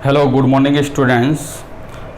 Hello good morning students.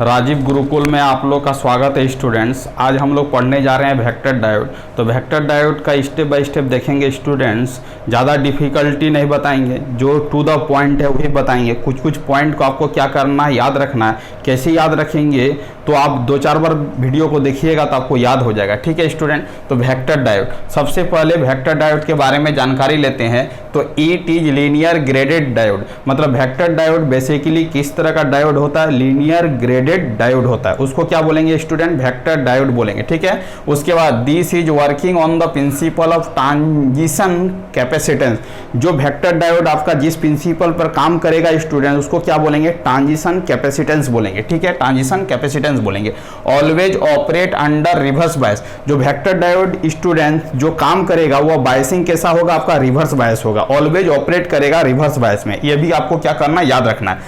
Rajiv Gurukul में आप लोग का स्वागत है स्टूडेंट्स। आज हम लोग पढ़ने जा रहे हैं वेक्टर डायोड। तो वेक्टर डायोड का स्टेप बाय स्टेप देखेंगे स्टूडेंट्स। ज़्यादा डिफ़िकल्टी नहीं बताएंगे, जो टू द पॉइंट है वही बताएंगे। कुछ कुछ पॉइंट को आपको क्या करना है, याद रखना है। कैसे याद रखेंगे, तो आप 2-4 बार वीडियो को देखिएगा तो आपको याद हो जाएगा। ठीक है स्टूडेंट। तो वेक्टर डायोड, सबसे पहले वेक्टर डायोड के बारे में जानकारी लेते हैं। तो it is linear graded diode, मतलब वेक्टर डायोड बेसिकली किस तरह का डायोड होता है, लीनियर ग्रेडेड डायोड होता है। उसको क्या बोलेंगे स्टूडेंट, वेक्टर डायोड बोलेंगे। ठीक है। उसके बाद this is working on the principle of transition capacitance. जो वेक्टर डायोड आपका जिस प्रिंसिपल पर काम करेगा स्टूडेंट, उसको क्या बोलेंगे, ट्रांजिशन कैपेसिटेंस बोलेंगे। ठीक है, ट्रांजिशन कैपेसिटेंस बोलेंगे। Always operate under reverse bias. जो वेक्टर डायोड स्टूडेंट जो काम करेगा वो बायसिंग कैसा होगा, आपका रिवर्स बायस होगा। ऑलवेज ऑपरेट करेगा रिवर्स बायस में। ये भी आपको क्या करना, याद रखना है।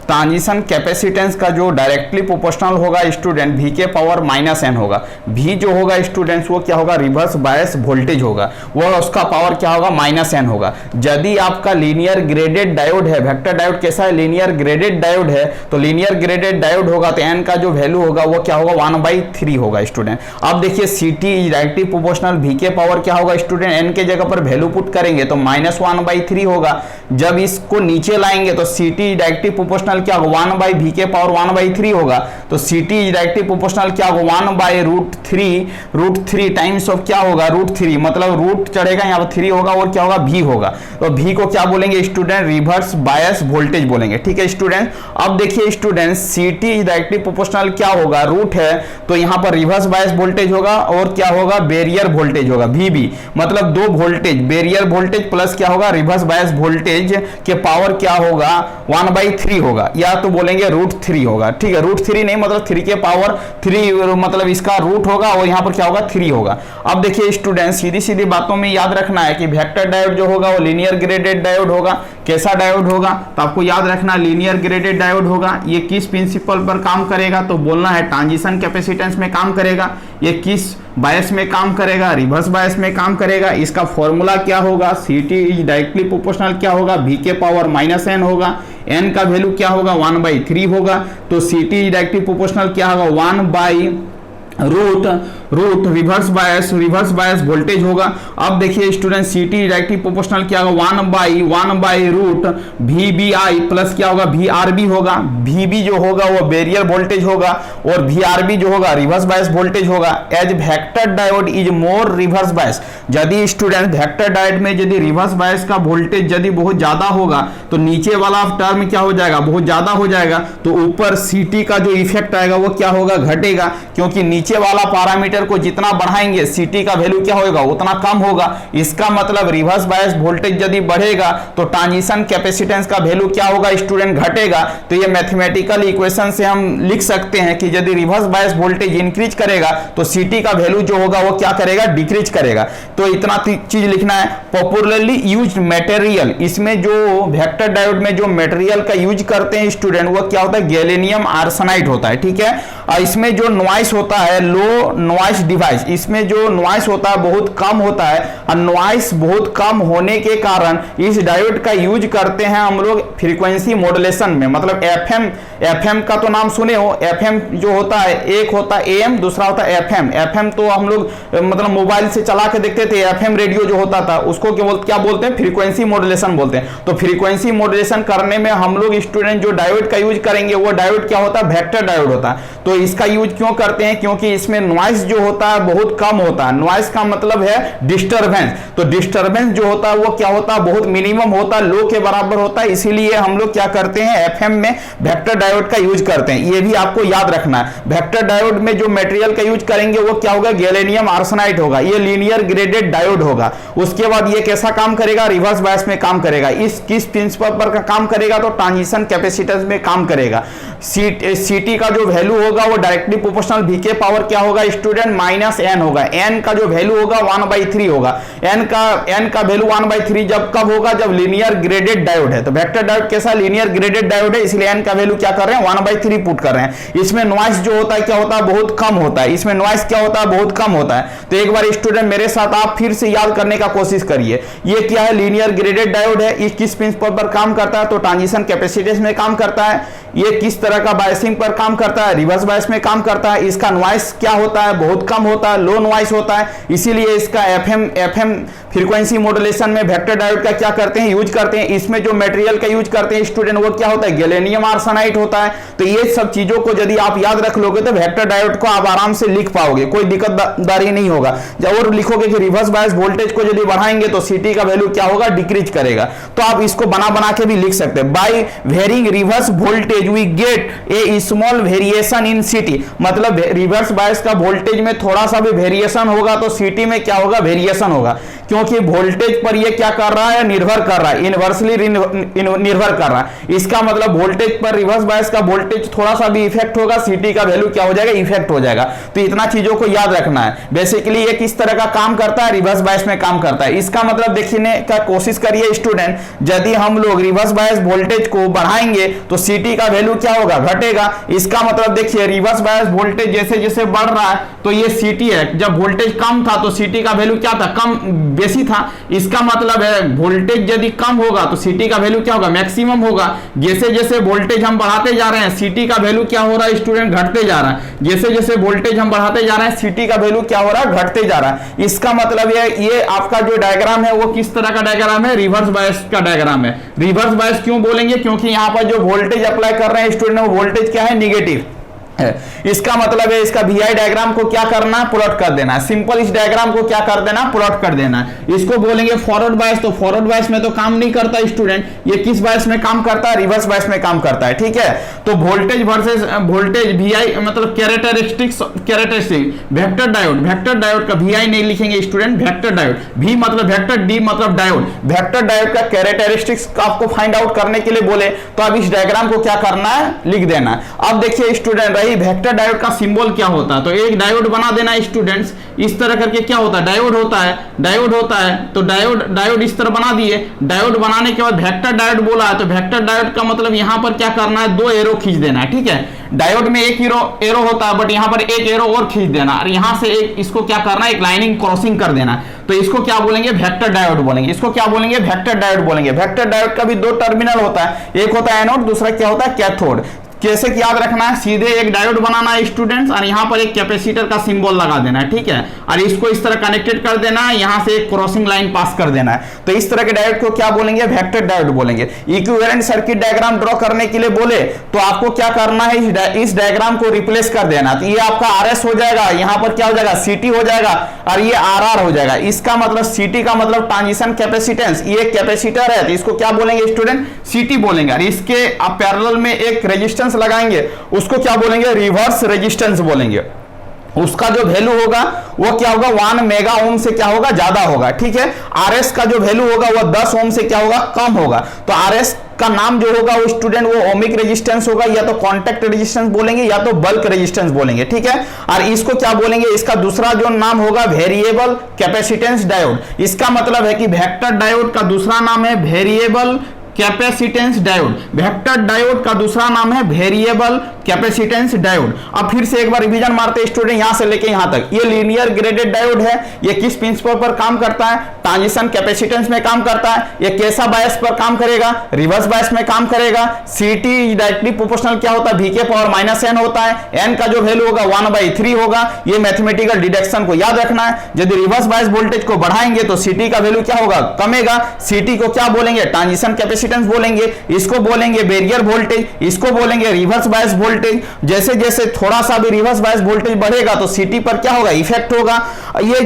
ट्रांजिशन कैपेसिटेंस का जो डायरेक्टली प्रोपोर्शनल होगा स्टूडेंट, वी के पावर -n होगा। वी जो होगा स्टूडेंट्स वो क्या होगा, रिवर्स बायस वोल्टेज होगा, वो उसका पावर क्या होगा, -n होगा। यदि आपका लीनियर ग्रेडेड डायोड है, वेक्टर डायोड कैसा है, लीनियर ग्रेडेड डायोड है, तो लीनियर ग्रेडेड डायोड होगा तो n का जो वैल्यू होगा वो क्या होगा, 1/3 होगा स्टूडेंट। अब देखिए CT डायरेक्टली प्रोपोर्शनल, वी के पावर क्या होगा स्टूडेंट, n के जगह पर वैल्यू पुट करेंगे तो -1/3 होगा। जब इसको नीचे लाएंगे तो CT डायरेक्टली प्रोपोर्शनल क्या होगा, 1/v के पावर 1/3 होगा। तो CT डायरेक्टली प्रोपोर्शनल क्या होगा, 1/√3 टाइम्स ऑफ क्या होगा, √3, मतलब रूट चढ़ेगा यहाँ पर 3 होगा और क्या होगा, v होगा। तो v को क्या बोलेंगे स्टूडेंट, रिवर्स बायस वोल्टेज बोलेंगे। ठीक है स्टूडेंट। अब देखिए स्टूडेंट CT डायरेक्टली प्रोपोर्शनल क्या होगा, रूट है तो यहाँ पर रिवर्स बायस वोल्टेज होगा और क्या होगा, बैरियर वोल्टेज होगा, VB, मतलब दो वोल्टेज, बैरियर वोल्टेज प्लस क्या होगा, रिवर्स बायस वोल्टेज के पावर क्या होगा, 1/3 होगा, या तो बोलेंगे √3 होगा। ठीक है, √3 नहीं, मतलब 3 के पावर 3, मतलब इसका रूट होगा और यहाँ पर क्या होगा, 3 होगा। अब देखिए स्टूडेंट सीधी सीधी बातों में याद रखना है कि वेक्टर डायोड जो होगा वो लीनियर ग्रेडेड डायोड होगा। कैसा डायोड होगा, तो आपको याद रखना लीनियर ग्रेडेड डायोड होगा। ये किस प्रिंसिपल पर काम करेगा, तो बोलना है ट्रांजिशन कैपेसिटेंस में काम करेगा। ये किस बायस में काम करेगा, रिवर्स बायस में काम करेगा। इसका फॉर्मूला क्या होगा, CT इज डायरेक्टली प्रोपोर्शनल क्या होगा, v के पावर -n होगा। n का वैल्यू क्या होगा, 1/3 होगा। तो CT इज डायरेक्टली प्रोपोर्शनल क्या होगा, 1/रूट रिवर्स बायस वोल्टेज होगा। अब देखिए स्टूडेंट CT डायरेक्टली प्रोपोर्शनल क्या होगा, 1/√VBI प्लस क्या होगा, VRB होगा। VB जो होगा वो बैरियर वोल्टेज होगा और VRB जो होगा रिवर्स बायस वोल्टेज होगा। As vector diode is more reverse bias, यदि स्टूडेंट वेक्टर डायोड में यदि रिवर्स बायस का वोल्टेज यदि बहुत ज्यादा होगा तो नीचे वाला टर्म क्या हो जाएगा, बहुत ज्यादा हो जाएगा। तो ऊपर CT का जो इफेक्ट आएगा वो क्या होगा, घटेगा, क्योंकि नीचे वाला पैरामीटर को जितना बढ़ाएंगे CT का वैल्यू क्या होगा, उतना कम होगा। इसका मतलब रिवर्स बायस वोल्टेज यदि बढ़ेगा तो ट्रांजिशन कैपेसिटेंस का वैल्यू क्या होगा स्टूडेंट, घटेगा। तो ये मैथमेटिकल इक्वेशन से हम लिख सकते हैं कि यदि रिवर्स बायस वोल्टेज इंक्रीज करेगा तो CT का वैल्यू जो होगा वो क्या करेगा, डिक्रीज करेगा। तो इतना चीज लिखना है। पॉपुलरली यूज्ड मटेरियल, इसमें जो वेक्टर डायोड में जो मटेरियल का यूज करते हैं स्टूडेंट वो क्या होता है, गैलियम आर्सेनाइड होता है। ठीक है। और इसमें जो नॉइस होता है, लो नॉइस डिवाइस, इसमें जो नॉइस होता है बहुत कम होता है। और नॉइस बहुत कम होने के कारण इस डायोड का यूज करते हैं हम लोग फ्रीक्वेंसी मॉड्यूलेशन में, मतलब FM का तो नाम सुने हो। FM जो होता है, एक होता है AM, दूसरा होता है FM तो हम लोग मतलब मोबाइल से चला के देखते थे। FM रेडियो जो होता था उसको क्या बोलते हैं, फ्रीक्वेंसी मॉड्यूलेशन बोलते हैं। तो फ्रीक्वेंसी मॉड्यूलेशन करने में हम लोग स्टूडेंट जो डायोड का यूज करेंगे वो डायोड क्या होता है, वेक्टर डायोड होता है। तो इसका यूज क्यों करते हैं, क्योंकि इसमें नॉइस जो होता है बहुत कम होता है। नॉइस का मतलब है डिस्टरबेंस, तो डिस्टरबेंस जो होता है वो क्या होता है, बहुत मिनिमम होता है, लो के बराबर होता है। इसीलिए हम लोग क्या करते हैं, FM में वेक्टर डायोड का यूज करते हैं। ये भी आपको याद रखना है। वेक्टर डायोड में जो मटेरियल का यूज करेंगे वो क्या होगा, गैलियम आर्सेनाइड होगा। ये लीनियर ग्रेडेड डायोड होगा। उसके बाद ये कैसा काम करेगा, रिवर्स बायस में काम करेगा। इस किस प्रिंसिपल पर काम करेगा, तो ट्रांजिशन कैपेसिटेंस में काम करेगा। CT का जो वैल्यू होगा वो डायरेक्टली प्रोपोर्शनल V के पावर पावर क्या होगा स्टूडेंट, -n होगा। n का जो वैल्यू होगा 1/3 होगा। n का वैल्यू 1/3 जब कब होगा, जब लीनियर ग्रेडेड डायोड है। तो वेक्टर डायोड कैसा, लीनियर ग्रेडेड डायोड है, इसलिए n का वैल्यू क्या कर रहे हैं, 1/3 पुट कर रहे हैं। इसमें नॉइस जो होता है क्या होता है, बहुत कम होता है। इसमें नॉइस क्या होता है, बहुत कम होता है। तो एक बार स्टूडेंट मेरे साथ आप फिर से याद करने का कोशिश करिए। ये क्या है, लीनियर ग्रेडेड डायोड है। ये किस प्रिंसिपल पर काम करता है, तो ट्रांजिशन कैपेसिटेंस में काम करता है। ये किस तरह का बायसिंग पर काम करता है, रिवर्स बायस में काम करता है। इसका नॉइस क्या होता है, बहुत कम होता है, लो नॉइस होता है। इसीलिए इसका एफएम फ्रीक्वेंसी मॉड्यूलेशन में वेक्टर डायोड का क्या करते हैं, यूज करते हैं। इसमें जो मटेरियल का यूज करते हैं स्टूडेंट, वो क्या होता है, गैलेनियम आर्सेनाइड होता है। तो ये सब चीजों को यदि आप याद रख लोगे तो वेक्टर डायोड को आप आराम से लिख पाओगे, कोई दिक्कतदारी नहीं होगा। जब और लिखोगे कि रिवर्स बायस वोल्टेज को यदि बढ़ाएंगे तो सीटी का वैल्यू क्या होगा, डिक्रीज करेगा। तो आप इसको बना के भी लिख सकते हैं। By varying reverse voltage we get a small variation in CT, मतलब रिवर्स बायस का वोल्टेज में थोड़ा सा भी वेरिएशन होगा तो सीटी में क्या होगा, वेरिएशन होगा। क्योंकि वोल्टेज पर ये क्या कर रहा है, निर्भर कर रहा है, इनवर्सली निर्भर कर रहा है। इसका मतलब वोल्टेज पर रिवर्स बायस का वोल्टेज थोड़ा सा भी इफेक्ट होगा, सीटी का वैल्यू क्या हो जाएगा, इफेक्ट हो जाएगा। तो इतना चीजों को याद रखना है। बेसिकली ये किस तरह का काम करता है, रिवर्स बायस में काम करता है। इसका मतलब देखने का कोशिश करिए स्टूडेंट, यदि हम लोग रिवर्स बायस वोल्टेज को बढ़ाएंगे तो सीटी का वैल्यू क्या होगा, घटेगा। इसका मतलब देखिए रिवर्स बायस वोल्टेज जैसे जैसे बढ़ रहा है तो ये सीटी है, जब वोल्टेज कम था तो सीटी का वैल्यू क्या था, कम बेसी था। इसका मतलब है वोल्टेज यदि कम होगा तो सीटी का वैल्यू क्या होगा, मैक्सिमम होगा। जैसे जैसे वोल्टेज हम बढ़ाते जा रहे हैं सीटी का वैल्यू क्या हो रहा है स्टूडेंट, घटते जा रहा है। जैसे जैसे वोल्टेज हम बढ़ाते जा रहे हैं सीटी का वैल्यू क्या हो रहा है, घटते जा रहा है। इसका मतलब ये आपका जो डायग्राम है वो किस तरह का डायग्राम है, रिवर्स बायस का डायग्राम है। रिवर्स बायस क्यों बोलेंगे, क्योंकि यहाँ पर जो वोल्टेज अप्लाई कर रहे हैं स्टूडेंट वो वोल्टेज क्या है, निगेटिव है। इसका मतलब है इसका VI डायग्राम को क्या करना है, प्लॉट कर देना है। सिंपल इस डायग्राम को क्या कर देना, प्लॉट कर देना है। इसको बोलेंगे फॉरवर्ड बायस, तो फॉरवर्ड बायस में तो काम नहीं करता स्टूडेंट, ये किस बायस में काम करता है, रिवर्स बायस में काम करता है। ठीक है, तो वोल्टेज वर्सेस वोल्टेज VI मतलब कैरेक्टरिस्टिक वेक्टर डायोड का VI नहीं लिखेंगे स्टूडेंट, वेक्टर डायोड, V मतलब वेक्टर, D मतलब डायोड। वेक्टर डायोड का कैरेक्टरिस्टिक्स आपको फाइंड आउट करने के लिए बोले तो अब इस डायग्राम को क्या करना है, लिख देना है। अब देखिए स्टूडेंट वेक्टर डायोड का सिंबल क्या होता है, तो एक डायोड बना देना स्टूडेंट्स। इस तरह करके क्या होता है, डायोड होता है। तो डायोड इस तरह बना दिए। डायोड बनाने के बाद वेक्टर डायोड बोला है, तो वेक्टर डायोड का मतलब यहां पर क्या करना है, 2 एरो खींच देना है। ठीक है, डायोड में एक एरो होता है, बट यहां पर एक एरो और खींच देना और यहां से एक इसको क्या करना है, एक लाइनिंग क्रॉसिंग कर देना। तो इसको क्या बोलेंगे, वेक्टर डायोड बोलेंगे। इसको क्या बोलेंगे, वेक्टर डायोड बोलेंगे। वेक्टर डायोड का भी 2 टर्मिनल होता है, एक होता है एनोड, दूसरा क्या होता है, कैथोड। कैसे याद रखना है, सीधे एक डायोड बनाना है स्टूडेंट्स और यहां पर एक कैपेसिटर का सिंबल लगा देना है। ठीक है, और इसको इस तरह कनेक्टेड कर देना है, यहां से एक क्रॉसिंग लाइन पास कर देना है। तो इस तरह के डायोड को क्या बोलेंगे, वेक्टर डायोड बोलेंगे। इक्विवेलेंट सर्किट डायग्राम ड्रॉ करने के लिए बोले तो आपको क्या करना है, इस डायग्राम को रिप्लेस कर देना। तो ये आपका RS हो जाएगा, यहां पर क्या हो जाएगा, CT हो जाएगा और ये RR हो जाएगा। इसका मतलब CT का मतलब ट्रांजिशन कैपेसिटेंस, ये कैपेसिटर है तो इसको क्या बोलेंगे स्टूडेंट, CT बोलेंगे। और इसके आप पैरेलल में एक रेजिस्टेंस लगाएंगे, उसको क्या बोलेंगे, रिवर्स रेजिस्टेंस बोलेंगे। उसका जो वैल्यू होगा वो क्या होगा, 1 मेगा ओम से क्या होगा, ज्यादा होगा। ठीक है, RS का जो वैल्यू होगा वो 10 ओम से क्या होगा, कम होगा। तो RS का नाम जो होगा वो स्टूडेंट वो ओमिक रेजिस्टेंस होगा, या तो कांटेक्ट रेजिस्टेंस बोलेंगे या तो बल्क रेजिस्टेंस बोलेंगे। ठीक है, और इसको क्या बोलेंगे, इसका दूसरा जो नाम होगा वेरिएबल कैपेसिटेंस डायोड। इसका मतलब है कि वेक्टर डायोड का दूसरा नाम है variable capacitance diode. Vector diode का दूसरा नाम है वेरिएबल कैपेसिटेंस डायोड। अब फिर से एक बार रिवीजन मारते हैं स्टूडेंट, यहां से लेके यहां तक। ये लीनियर ग्रेडेड डायोड है, ये किस प्रिंसिपल पर काम करता है, ट्रांजिशन कैपेसिटेंस में काम करता है। ये कैसा बायस पर काम करेगा, रिवर्स बायस में काम करेगा। CT डायरेक्टली प्रोपोर्शनल क्या होता है, V के पावर -n होता है। n का जो वैल्यू होगा 1/3 होगा। ये मैथमेटिकल डिडक्शन को याद रखना है। यदि रिवर्स बायस वोल्टेज को बढ़ाएंगे तो CT का वैल्यू क्या होगा, कमेगा। CT को क्या बोलेंगे, ट्रांजिशन कैपेसिटेंस बोलेंगे। इसको बोलेंगे बैरियर वोल्टेज, इसको बोलेंगे रिवर्स बायस वोल्टेज। जैसे जैसे थोड़ा सा भी रिवर्स बायस वोल्टेज बढ़ेगा तो CT पर क्या होगा, इफेक्ट होगा। ये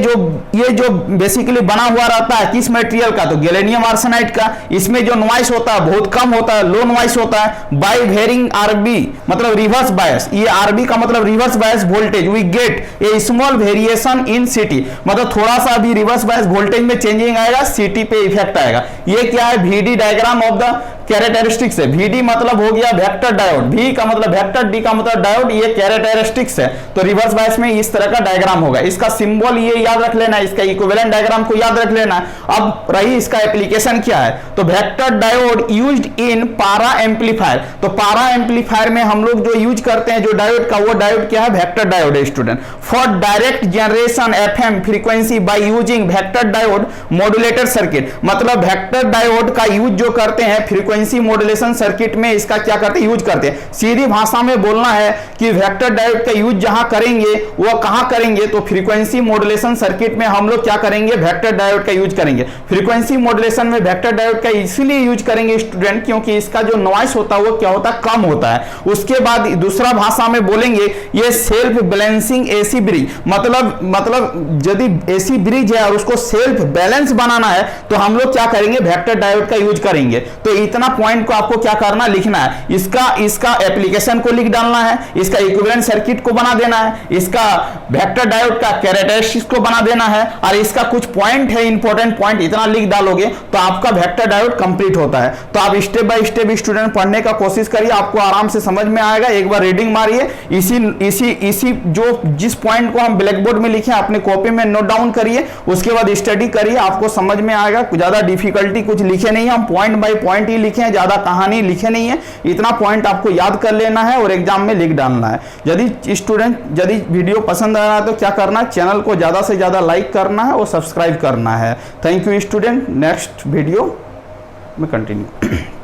जो बेसिकली बना हुआ रहता है किस मटेरियल का, तो गैलेनियम आर्सेनाइड का। इसमें जो नॉइस होता है बहुत कम होता है, लो नॉइस होता है। बाय वेरिंग RB मतलब रिवर्स बायस, ये RB का मतलब reverse bias voltage, we get a small variation in CT, मतलब थोड़ा सा भी रिवर्स बायस वोल्टेज में चेंजिंग आएगा, CT पे इफेक्ट आएगा। ये क्या है, VD diagram of the characteristics है। VD मतलब हो गया वेक्टर डायोड, V का मतलब वेक्टर, D का मतलब डायोड, ये कैरेक्टरिस्टिक्स है। तो रिवर्स बायस में इस तरह का डायग्राम होगा। इसका सिंबल ये याद रख लेना है, इसका इक्विवेलेंट डायग्राम को याद रख लेना है। अब रही इसका एप्लीकेशन क्या है, तो वेक्टर डायोड यूज्ड इन पारा एम्पलीफायर। तो पारा एम्पलीफायर में हम लोग जो यूज करते हैं जो डायोड का, वो डायोड क्या है, वेक्टर डायोड है student. For direct generation FM frequency by using vector diode modulator circuit, मतलब वेक्टर डायोड का यूज जो करते हैं फ्रीक्वेंसी मॉड्यूलेशन सर्किट में, इसका क्या करते हैं, यूज करते हैं। सीधी भाषा में बोलना है कि वेक्टर डायोड का यूज जहां करेंगे वो कहां करेंगे, तो फ्रीक्वेंसी मॉड्यूलेशन सर्किट में हम लोग क्या करेंगे, वेक्टर डायोड का यूज करेंगे। फ्रीक्वेंसी मॉड्यूलेशन में वेक्टर डायोड का इसलिए यूज करेंगे स्टूडेंट क्योंकि इसका जो नॉइस होता है वो क्या होता है, कम होता है। उसके बाद दूसरा भाषा में बोलेंगे ये सेल्फ बैलेंसिंग एसी ब्रिज, मतलब यदि एसी ब्रिज है और उसको सेल्फ बैलेंस बनाना है तो हम लोग क्या करेंगे, वेक्टर डायोड का यूज करेंगे। तो इतना पॉइंट को आपको क्या करना, लिखना है। इसका एप्लीकेशन को लिख डालना है, इसका इक्विवेलेंट सर्किट को बना देना है, इसका वेक्टर डायोड का कैरेक्टरिस्टिक्स को बना देना है, और इसका कुछ पॉइंट है इंपॉर्टेंट पॉइंट, इतना लिख डालोगे तो आपका वेक्टर डायोड कंप्लीट होता है। तो आप स्टेप बाय स्टेप स्टूडेंट पढ़ने का कोशिश करिए, आपको आराम से समझ में आएगा। एक बार रीडिंग मारिए, इसी जो जिस पॉइंट को हम ब्लैक बोर्ड में लिखे अपने कॉपी में नोट डाउन करिए, उसके बाद स्टडी करिए, आपको समझ में आएगा। ज्यादा डिफिकल्टी कुछ लिखे नहीं है, हम पॉइंट बाय पॉइंट ही लिखे हैं, ज्यादा कहानी लिखे नहीं है। इतना पॉइंट आपको याद कर लेना है और एग्जाम में लिख डालना है। यदि वीडियो पसंद आ रहा है तो क्या करना है, चैनल को ज्यादा से ज्यादा लाइक करना है और सब्सक्राइब करना है। Thank you student, next video में कंटिन्यू।